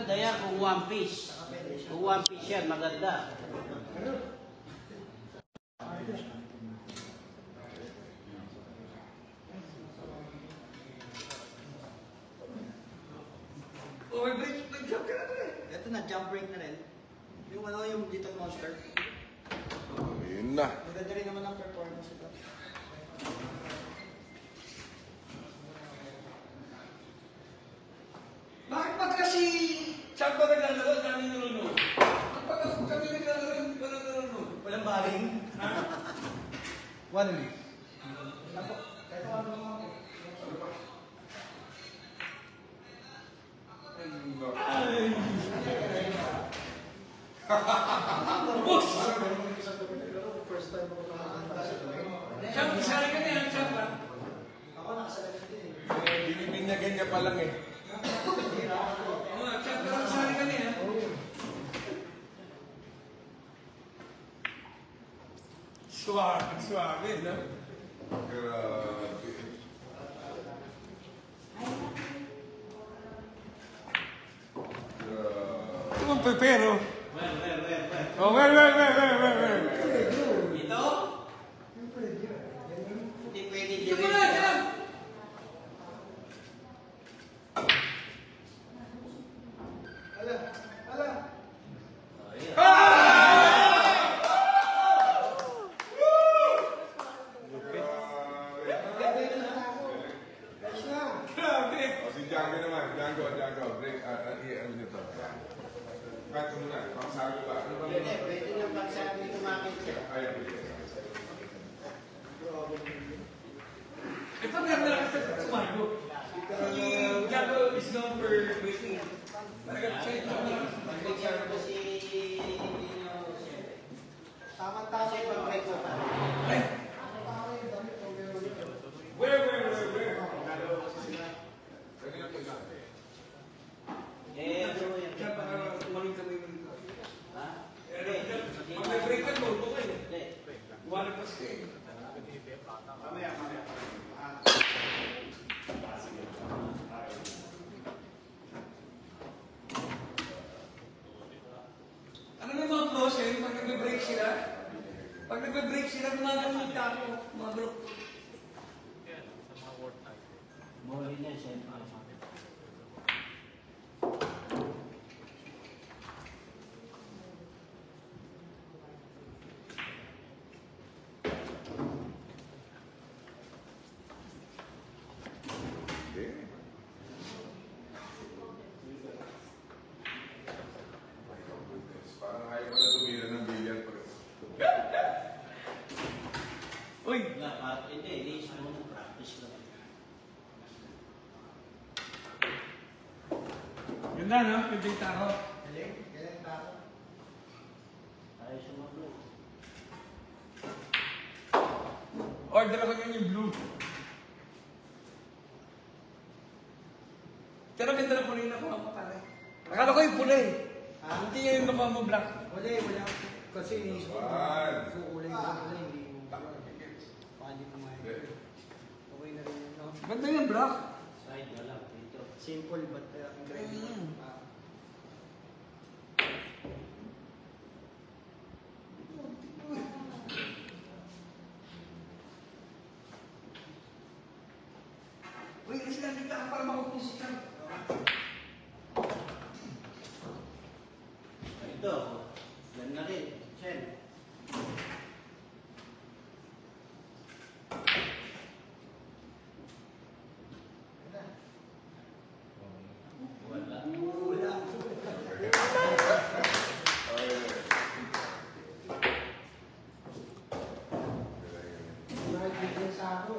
Maganda yan kung one piece. Kung one piece yan, maganda. Ito na, jump break na rin. Yung ano, yung Little Monster. Yun na. Maganda rin naman ang performance ito. Bakit ba kasi saan ba naglalaro? Dami nanonood. Kapag kami naglalaro, hindi ba nanonood? Walang baling. Ha? One week. Ako, kahit ano naman ako. Ay! Boss! First time ako nakakanta sa tuloy. Saan, saan ka niya? Saan ba? Ako nakasalit din Binibinyagan niya pa lang eh. Saan ka lang saan ka niya? Suwabe, suwabe, no? Grabe. Ito mong pepero. Where? Oh, where? Ito? Hindi pwede Ito mo na, dyan! Ala! Grabe! O si Django naman. Django. Break. Ano nito? Cut mo muna. Pangsago ba? Ano ba? Pwede, pwede nang pagsabi tumakit siya. Ayan. Ito maganda lang kasi sa Sumago. Si Jago is known for breaking. Talaga siya ito. Mag-picture ko si... Tama-tama Kasi pag-break ko pa. Ay! Where? Bro, yan. Diyan para tumaling kami dito. Ha? Pag nag-break ka, tulpo ka eh. Hindi. Wala pa siya eh. Mamaya. Ano yung mga close eh, pag nag-break sila? Pag nag-break sila, gumagamit ka ako, mga group. Muli na siya. Parang ayaw ko na tumira ng billiard pa rin. Uy! Hindi, hindi siya muna practice lang. Ganda no? Pwedeng tao. Galing tao. Ayos yung mga blue. Order ako yun yung blue. Pero ganda na pula yung nakuha mo pala. Akala ko yung pula eh. Hindi nga yung nakuha mo black. Wala. Kasi inisip ko. Saan? Kukulay ko kulay. Hindi mo. Pwede kumain. Okay na rin yun. No? Ganda yung black. Side na lang. Dito. Simple but incredible. Uy, kasi nandito ka para makupusit ka. Ito. Yan na rin. Sen. Wala. Mahal din sa ako.